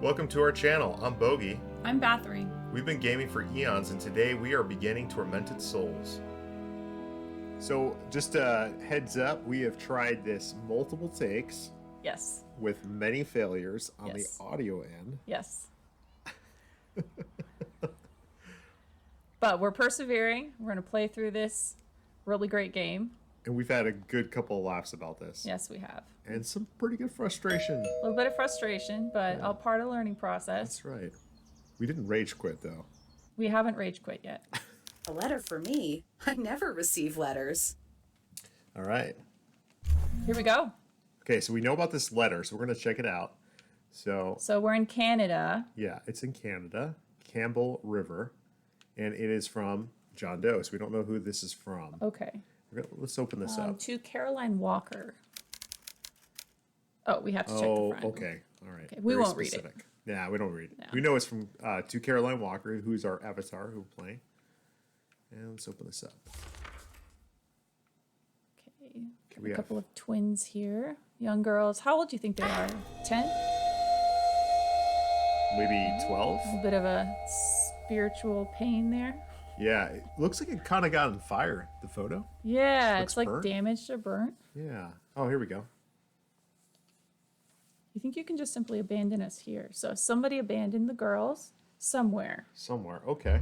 Welcome to our channel. I'm Bogey. I'm Bathory. We've been gaming for eons, and today we are beginning Tormented Souls. So, just a heads up, we have tried this multiple takes Yes. with many failures on Yes. the audio end. Yes. But we're persevering. We're going to play through this really great game. And we've had a good couple of laughs about this. Yes, we have. And some pretty good frustration. A little bit of frustration, but Yeah. all part of the learning process. That's right. We didn't rage quit, though. We haven't rage quit yet. A letter for me? I never receive letters. All right. Here we go. Okay, so we know about this letter, so we're going to check it out. So, So we're in Canada. yeah, it's in Canada, Campbell River, and it is from John Doe. So we don't know who this is from. Okay. Let's open this up. To Caroline Walker. Oh, we have to check the Oh, front. okay. All right. Okay, we Very won't read it. specific. Yeah, we don't read it. No. We know it's from To Caroline Walker, who's our avatar who we're playing. And let's open this up. Okay. Got we a have- couple of twins here. Young girls. How old do you think they are? 10? Maybe 12? A bit of a spiritual pain there. Yeah, it looks like it kind of got on fire, the photo. Yeah, Looks it's like burnt. damaged or burnt. Yeah. Oh, here we go. You think you can just simply abandon us here? So somebody abandoned the girls somewhere. Somewhere. Okay.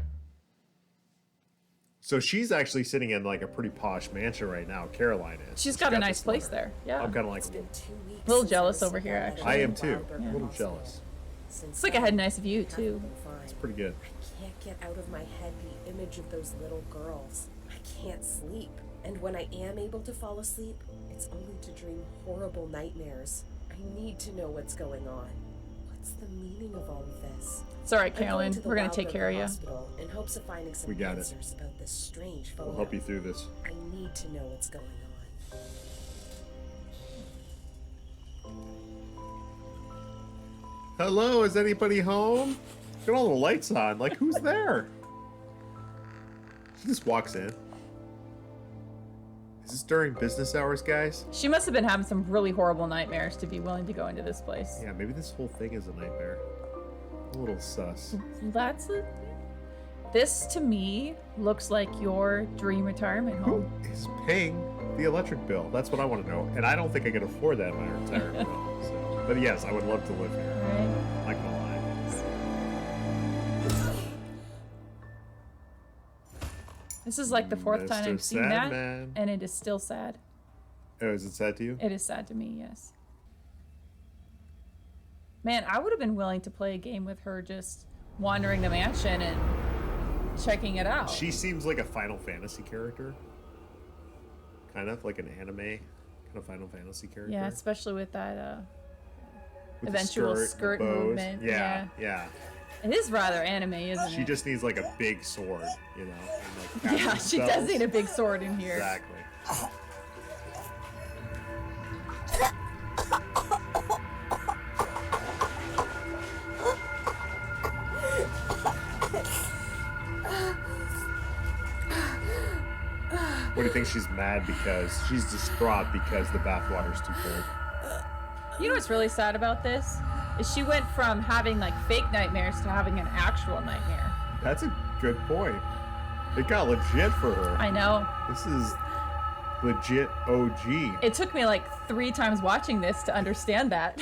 So she's actually sitting in like a pretty posh mansion right now. Caroline is. She's got a nice this place letter. there. Yeah. I'm kind of like, It's been 2 weeks. A little since jealous I over received here, that actually. I letter am from too. Wildberg A little Hospital. jealous. Since It's like I had a nice view haven't too. been fine. It's pretty good. I can't get out of my head the image of those little girls. I can't sleep. And when I am able to fall asleep, it's only to dream horrible nightmares. I need to know what's going on. What's the meaning of all of this? It's all right, I'm going Caroline. to the We're gonna take Wildberg care of you. Hospital in hopes of finding some We got it. answers about this strange photo. We'll help you through this. I need to know what's going on. Hello, is anybody home? Got all the lights on. Like, who's there? She just walks in. Is this during business hours, guys? She must have been having some really horrible nightmares to be willing to go into this place. Yeah, maybe this whole thing is a nightmare. A little sus. That's it. This to me looks like your dream retirement Who home. is paying the electric bill? That's what I want to know. And I don't think I can afford that in my retirement. So. But yes, I would love to live here. Right? Not gonna lie. This is like the fourth time Mr. I've seen that, Sandman. and it is still sad. Oh, is it sad to you? It is sad to me, yes. Man, I would have been willing to play a game with her just wandering the mansion and checking it out. She seems like a Final Fantasy character. Kind of like an anime kind of Final Fantasy character. Yeah, especially with that With the eventual the skirt bows. movement, Yeah, yeah. it is rather anime, isn't She it? just needs like a big sword, you know? And, like, Yeah, casting she does spells. need a big sword in here. Exactly. What do you think? She's mad because she's distraught because the bathwater's too cold. You know what's really sad about this? Is she went from having like fake nightmares to having an actual nightmare. That's a good point. It got legit for her. I know. This is legit OG. It took me like 3 times watching this to understand that.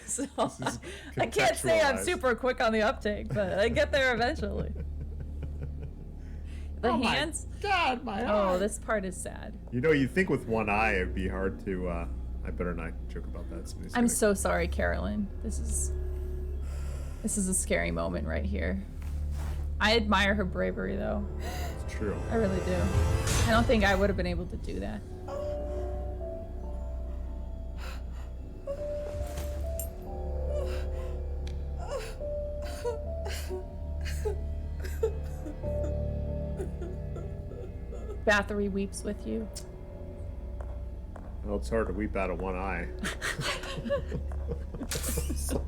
So I can't say I'm contextualized. super quick on the uptake, but I get there eventually. The hands. God, my Oh, this part is sad. You know, you'd think with one eye it'd be hard to. I better not joke about that. Somebody's I'm gonna- so sorry, Carolyn. This is a scary moment right here. I admire her bravery, though. It's true. I really do. I don't think I would have been able to do that. Bathory weeps with you. Well, it's hard to weep out of one eye. Sorry.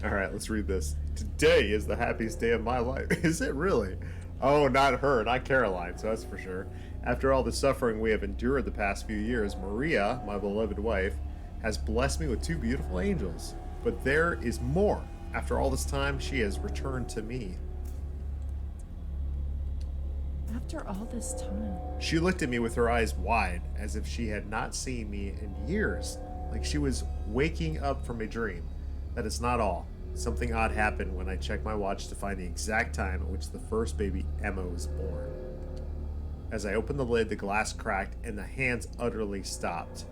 All right, let's read this. Today is the happiest day of my life. Is it really? Oh, not her, not Caroline, so that's for sure. After all the suffering we have endured the past few years, Maria, my beloved wife, has blessed me with 2 beautiful angels. But there is more. After all this time, she has returned to me. After all this time. She looked at me with her eyes wide, as if she had not seen me in years, like she was waking up from a dream. That is not all. Something odd happened when I checked my watch to find the exact time at which the first baby Emma was born. As I opened the lid, the glass cracked and the hands utterly stopped.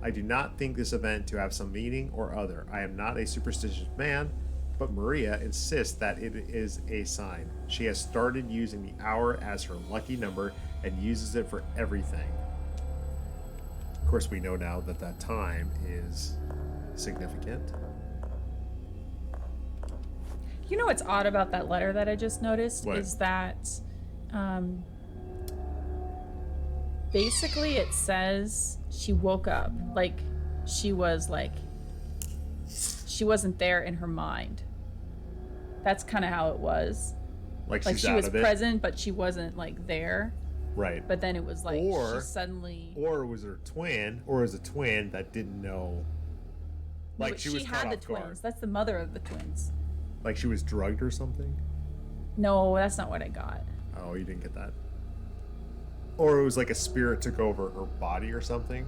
I do not think this event to have some meaning or other. I am not a superstitious man, but Maria insists that it is a sign. She has started using the hour as her lucky number and uses it for everything. Of course, we know now that that time is significant. You know what's odd about that letter that I just noticed? What? Is that basically it says she woke up. Like, she wasn't there in her mind. That's kind of how it was. Like Like she's she out was of it. present, but she wasn't like there. Right. But then it was like Or- she suddenly. Or it was her twin, or it was a twin that didn't know. No, Like but she was caught had the off guard. twins. That's the mother of the twins. Like she was drugged or something. No, that's not what I got. Oh, you didn't get that. Or it was like a spirit took over her body or something.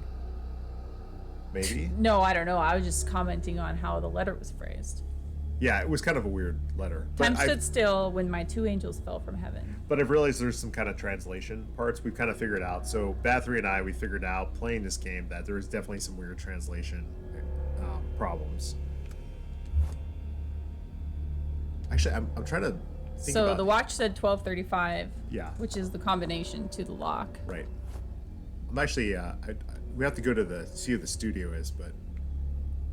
Maybe. No, I don't know. I was just commenting on how the letter was phrased. Yeah, it was kind of a weird letter. Time But stood still when my 2 angels fell from heaven. I've realized there's some kind of translation parts we've kind of figured out. So Bathory and I, we figured out playing this game that there was definitely some weird translation problems. Actually, I'm trying to think So about the watch said 12:35. Yeah. Which is the combination to the lock. Right. I'm actually, we have to go to see who the studio is, but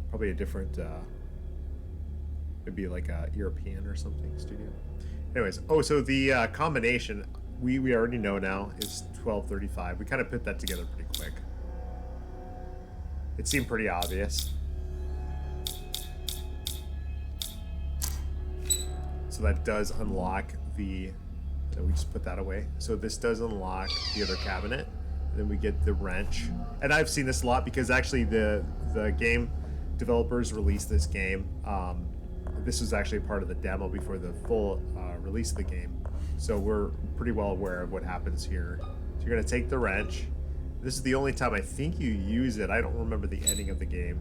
probably a different, maybe like a European or something studio. Anyways, so the combination we already know now is 12:35. We kind of put that together pretty quick. It seemed pretty obvious. So that does unlock the. We just put that away. So this does unlock the other cabinet. And then we get the wrench. And I've seen this a lot because actually the game developers released this game. This was actually part of the demo before the full release of the game. So we're pretty well aware of what happens here. So you're going to take the wrench. This is the only time I think you use it. I don't remember the ending of the game.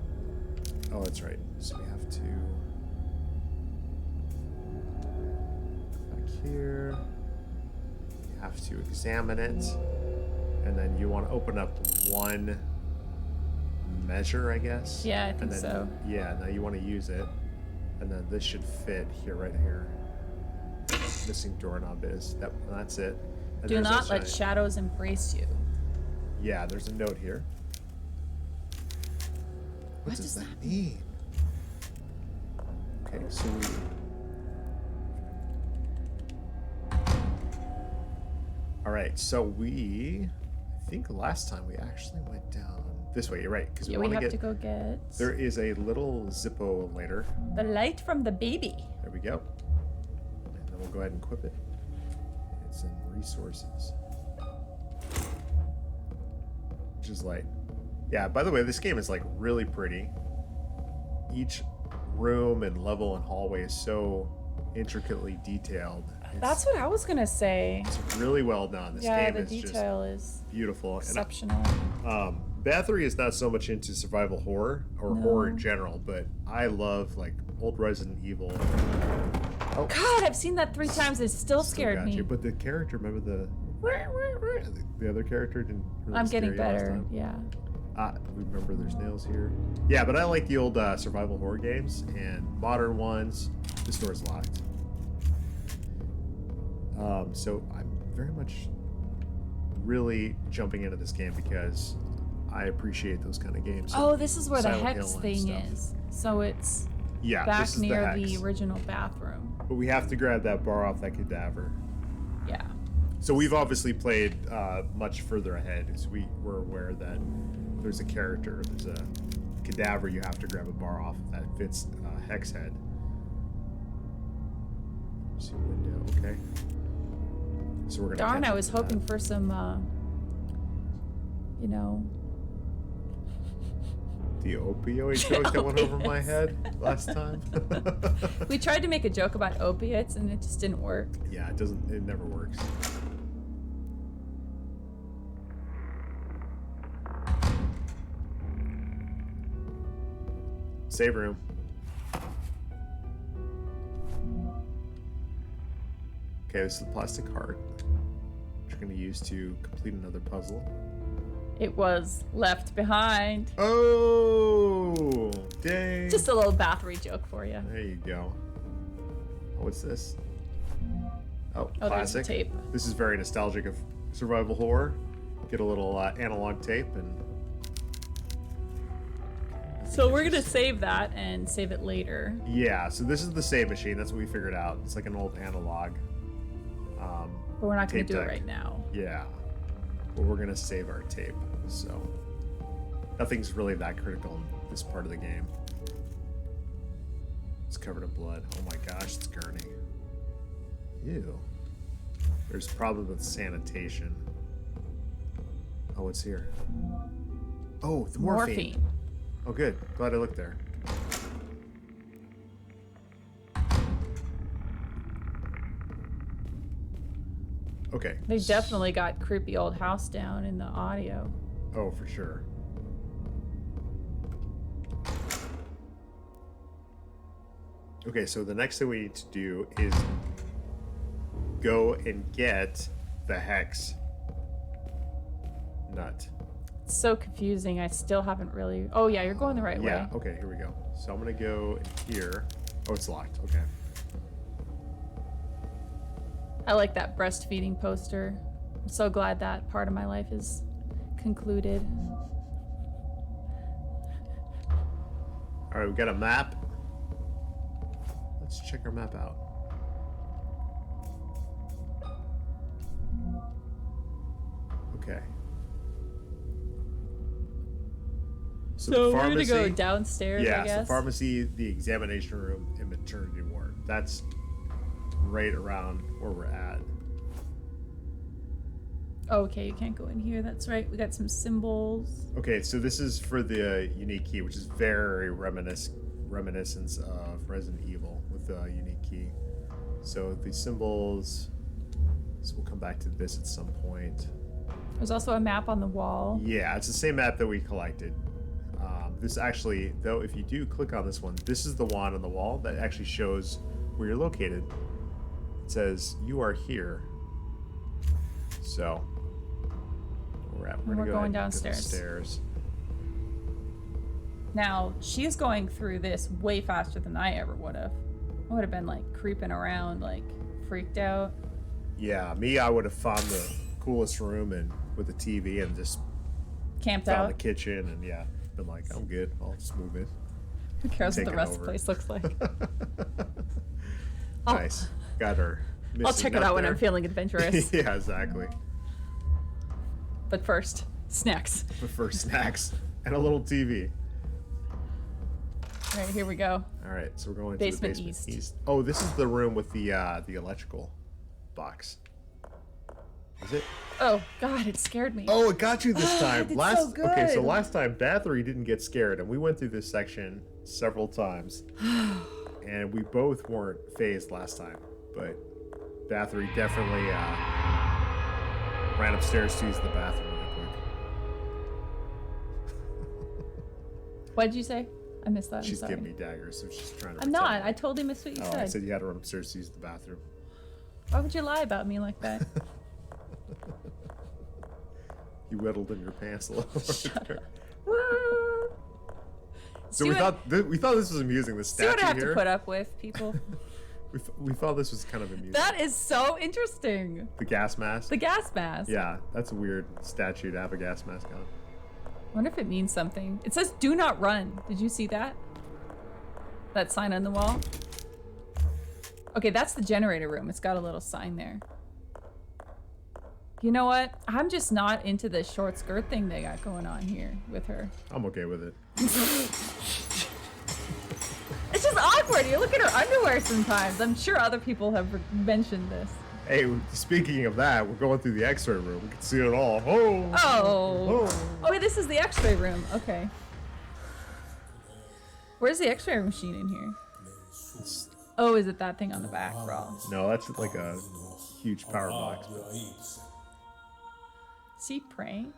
Oh, that's right. So we have to... Back here. You have to examine it. And then you want to open up one measure, I guess. Yeah, I think and then, so. Yeah, now you want to use it. And then this should fit here, right here. Missing doorknob is. That's it. And Do there's not a let shiny- shadows embrace you. Yeah, there's a note here. What does that mean? Okay, so we... Alright, so I think last time we actually went down this way. You're right, because Yeah, we we want have to to get... go get There is a little Zippo later. the light from the baby. There we go. And then we'll go ahead and equip it. It's in resources. Which is like... Yeah, by the way, this game is like really pretty. Each room and level and hallway is so intricately detailed. That's what I was gonna say. It's really well done. This Yeah, game the is detail is just beautiful. exceptional. And Bathory is not so much into survival horror or horror in general, but I love like old Resident Evil. Oh, God, I've seen that 3 times. It still still scared got me. you. But the character, remember the other character didn't really I'm scare getting you last better. time? Yeah. We remember there's nails here. Yeah, but I like the old survival horror games and modern ones. This door's locked. So I'm very much really jumping into this game because I appreciate those kind of games. Oh, this is where the Silent hex Hill and thing stuff. is. So it's Yeah, back this is near the, the hex. original bathroom. But we have to grab that bar off that cadaver. Yeah. So we've obviously played much further ahead, so we're aware that there's a character, there's a cadaver you have to grab a bar off that fits Hex head. See window, okay. So we're gonna. Darn, catch I up was to that. hoping for some you know. The opioid joke that went over my head last time. We tried to make a joke about opiates and it just didn't work. Yeah, it never works. Save room. Okay, this is the plastic heart, which we're going to use to complete another puzzle. It was left behind. Oh, dang. Just a little Bathory joke for you. There you go. What's this? Oh, Oh, there's the classic. tape. This is very nostalgic of survival horror. Get a little analog tape and... So we're gonna save that and save it later. Yeah, so this is the save machine. That's what we figured out. It's like an old analog. But we're not gonna Tape do it deck. right now. Yeah. But we're going to save our tape. So nothing's really that critical in this part of the game. It's covered in blood. Oh my gosh, it's Gurney. Ew. There's a problem with sanitation. Oh, what's here? Oh, the morphine. Oh, good. Glad I looked there. Okay. They definitely got creepy old house down in the audio. Oh, for sure. Okay, so the next thing we need to do is go and get the hex nut. It's so confusing. I still haven't really. Oh yeah, you're going the right Yeah, way. okay, here we go. So I'm gonna go here. Oh, it's locked. Okay. I like that breastfeeding poster. I'm so glad that part of my life is concluded. All right, we got a map. Let's check our map out. Okay. So the we're gonna go pharmacy- downstairs, Yeah, I guess. so pharmacy, the examination room, and maternity ward. That's right around where we're at. Oh, okay, you can't go in here. That's right. We got some symbols. Okay, so this is for the unique key, which is very reminiscence of Resident Evil with the unique key. So the symbols. So we'll come back to this at some point. There's also a map on the wall. Yeah, it's the same map that we collected. This actually, though, if you do click on this one, this is the one on the wall that actually shows where you're located. It says you are here. So we're at. We're gonna We're go going ahead and go downstairs. stairs. Now, she's going through this way faster than I ever would have. I would have been like creeping around, like freaked out. Yeah, me, I would have found the coolest room and with the TV and just Camped found out. the kitchen and yeah, been like, I'm good. I'll just move in. Who cares what the taking rest of over. the place looks like? Nice. Got her. I'll missing check it nut out when there. I'm feeling adventurous. Yeah, exactly. But first, snacks. But for snacks and a little TV. All right, here we go. All right, so we're going Basement to the basement east. Oh, this is the room with the electrical box. Is it? Oh God, it scared me. Oh, it got you this time. It's last so Okay, so good. last time Bathory didn't get scared, and we went through this section several times, and we both weren't phased last time. But Bathory definitely ran upstairs to use the bathroom really quick. What'd you say? I missed that. I'm She's sorry. giving me daggers, so she's trying to. I'm protect not. me. I totally missed what you Oh, said. I said you had to run upstairs to use the bathroom. Why would you lie about me like that? You whittled in your pants a little. Shut bit. up. So See we what- thought this was amusing. The See statue what I have here. to put up with, people. We thought this was kind of amusing. That is so interesting. The gas mask. The gas mask. Yeah, that's a weird statue to have a gas mask on. I wonder if it means something. It says "Do not run." Did you see that? That sign on the wall. Okay, that's the generator room. It's got a little sign there. You know what? I'm just not into the short skirt thing they got going on here with her. I'm okay with it. It's just awkward. You look at her underwear sometimes. I'm sure other people have mentioned this. Hey, speaking of that, we're going through the X-ray room. We can see it all. Oh. Oh, wait, this is the X-ray room. Okay. Where's the X-ray machine in here? Oh, is it that thing on the back, bro? No, that's like a huge power box. Is he praying?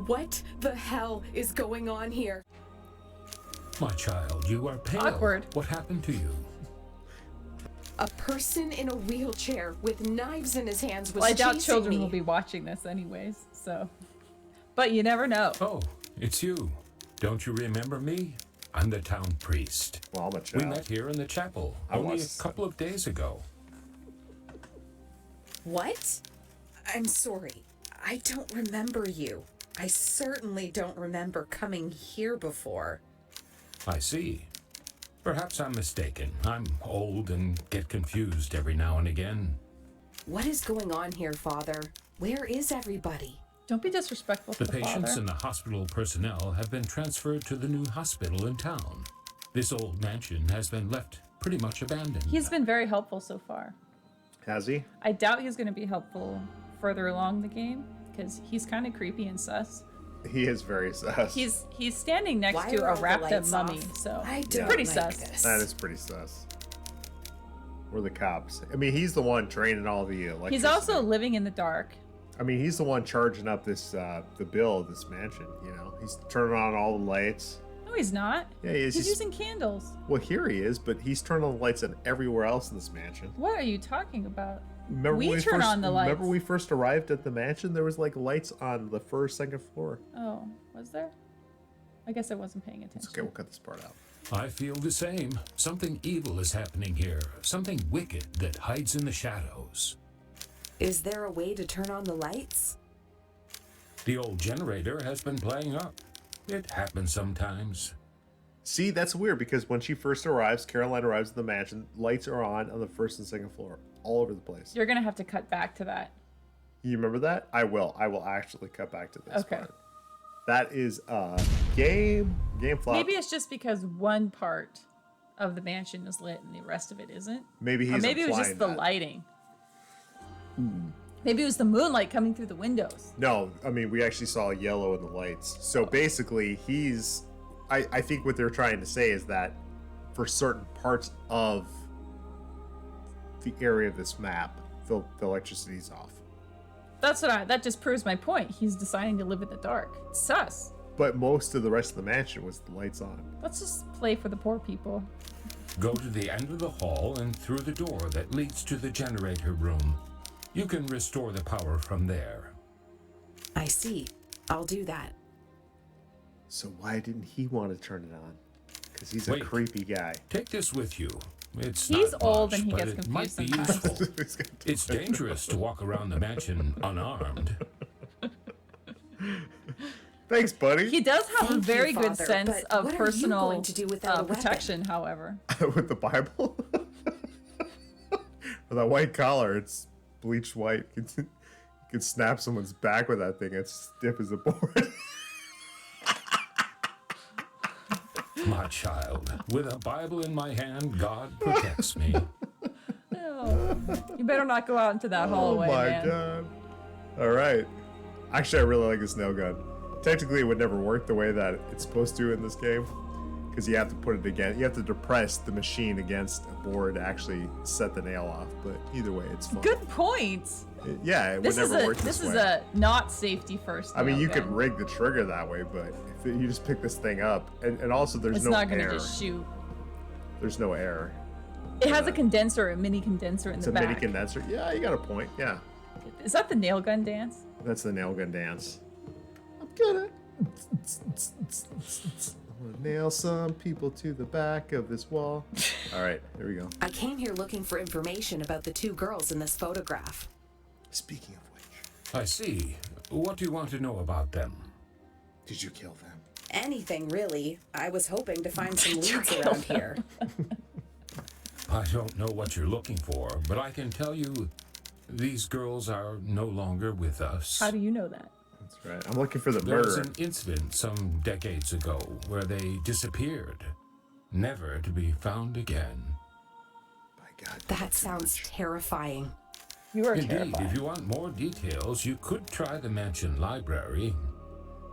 What the hell is going on here? My child, you are pale. Awkward. What happened to you? A person in a wheelchair with knives in his hands was Well, I doubt chasing children me. will be watching this anyways, so. But you never know. Oh, it's you. Don't you remember me? I'm the town priest. Well, I'm a We child. met here in the chapel I only a was. couple of days ago. What? I'm sorry. I don't remember you. I certainly don't remember coming here before. I see. Perhaps I'm mistaken. I'm old and get confused every now and again. What is going on here, Father? Where is everybody? Don't be disrespectful to The the patients father. and the hospital personnel have been transferred to the new hospital in town. This old mansion has been left pretty much abandoned. He's been very helpful so far. Has he? I doubt he's going to be helpful further along the game because he's kind of creepy and sus. He is very sus. He's standing next Why to are a all the wrapped up lights mummy, off? so I it's don't pretty like sus. this. That is pretty sus. We're the cops. I mean, he's the one draining all the electricity. He's also living in the dark. I mean, he's the one charging up this the bill of this mansion. You know, he's turning on all the lights. No, he's not. Yeah, he is. He's using candles. Well, here he is, but he's turning on the lights on everywhere else in this mansion. What are you talking about? Remember We when turn on the lights. Remember we first arrived at the mansion? There was like lights on the first, second floor. Oh, was there? I guess I wasn't paying It's attention. okay, we'll cut this part out. I feel the same. Something evil is happening here. Something wicked that hides in the shadows. Is there a way to turn on the lights? The old generator has been playing up. It happens sometimes. See, that's weird because when she first arrives, Caroline arrives at the mansion, lights are on the first and second floor, all over the place. You're gonna have to cut back to that. You remember that? I will. I will actually cut back to this Okay. part. That is game flop. Maybe it's just because one part of the mansion is lit and the rest of it isn't. Maybe he's Or maybe it was just implying the that. lighting. Maybe it was the moonlight coming through the windows. No, I mean we actually saw yellow in the lights. So basically, he's. I think what they're trying to say is that for certain parts of the area of this map, the electricity's off. That just proves my point. He's deciding to live in the dark. It's sus. But most of the rest of the mansion was the lights on. Let's just play for the poor people. Go to the end of the hall and through the door that leads to the generator room. You can restore the power from there. I see. I'll do that. So why didn't he want to turn it on? Because he's Wait. a creepy guy. Take this with you. It's He's not old much, and he but gets it confused might be sometimes. useful. It's dangerous to walk around the mansion unarmed. Thanks, buddy. He does have a Thank you, very good Father, sense but of what are you personal going to do without a weapon? protection, however. With the Bible. With that white collar, it's bleached white. You could snap someone's back with that thing. It's stiff as a board. My child, with a Bible in my hand, God protects me. Oh, you better not go out into that hallway, Oh my man. god. All right. Actually, I really like this nail gun. Technically, it would never work the way that it's supposed to in this game. Because you have to put it again. You have to depress the machine against a board to actually set the nail off. But either way, it's fun. Good point. Yeah, it This would is never a work this this is way. a not safety first. I mean, nail you could gun. rig the trigger that way, but if you just pick this thing up, and also there's It's no not gonna air. just shoot. There's no air. It has a condenser, a mini condenser in It's the a back. mini condenser. Yeah, you got a point. Yeah, Is that the nail gun dance? that's the nail gun dance. I'm gonna nail some people to the back of this wall. All right, here we go. I came here looking for information about the two girls in this photograph. Speaking of which, I see. What do you want to know about them? did you kill them? Anything, really. I was hoping to find some leads around here. I don't know what you're looking for, but I can tell you these girls are no longer with us. How do you know that? That's right. I'm looking for the There was murderer. an incident some decades ago where they disappeared, never to be found again. My God. That sounds terrifying. You are Indeed, terrified. if you want more details, you could try the mansion library.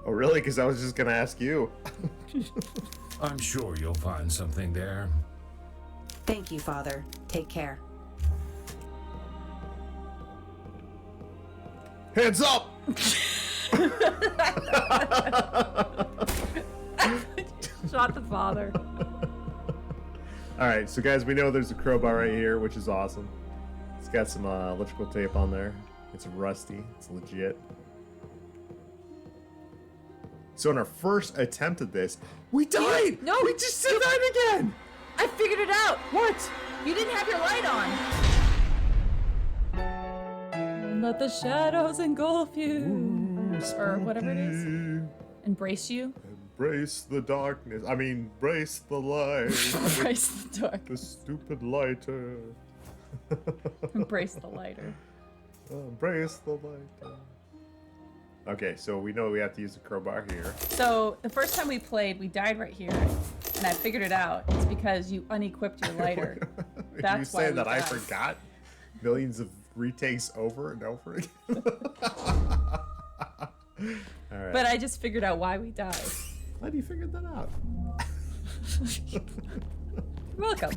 Oh, really? Because I was just gonna ask you. I'm sure you'll find something there. Thank you, Father. Take care. Hands up! Shot the father. All right, so guys, we know there's a crowbar right here, which is awesome. It's got some electrical tape on there. It's rusty. It's legit. So in our first attempt at this, we died. No, we just died again. I figured it out. What? You didn't have your light on. Let the shadows engulf you. Or whatever it is. Embrace you. Embrace the darkness. I mean, brace the light. Embrace the dark. The stupid lighter. Embrace the lighter. Embrace the lighter. Okay, so we know we have to use the crowbar here. So the first time we played, we died right here. And I figured it out. It's because you unequipped your lighter. you That's why saying we that I died. forgot millions of retakes over and over again? All right. But I just figured out why we died. How do you figure that out? You're welcome.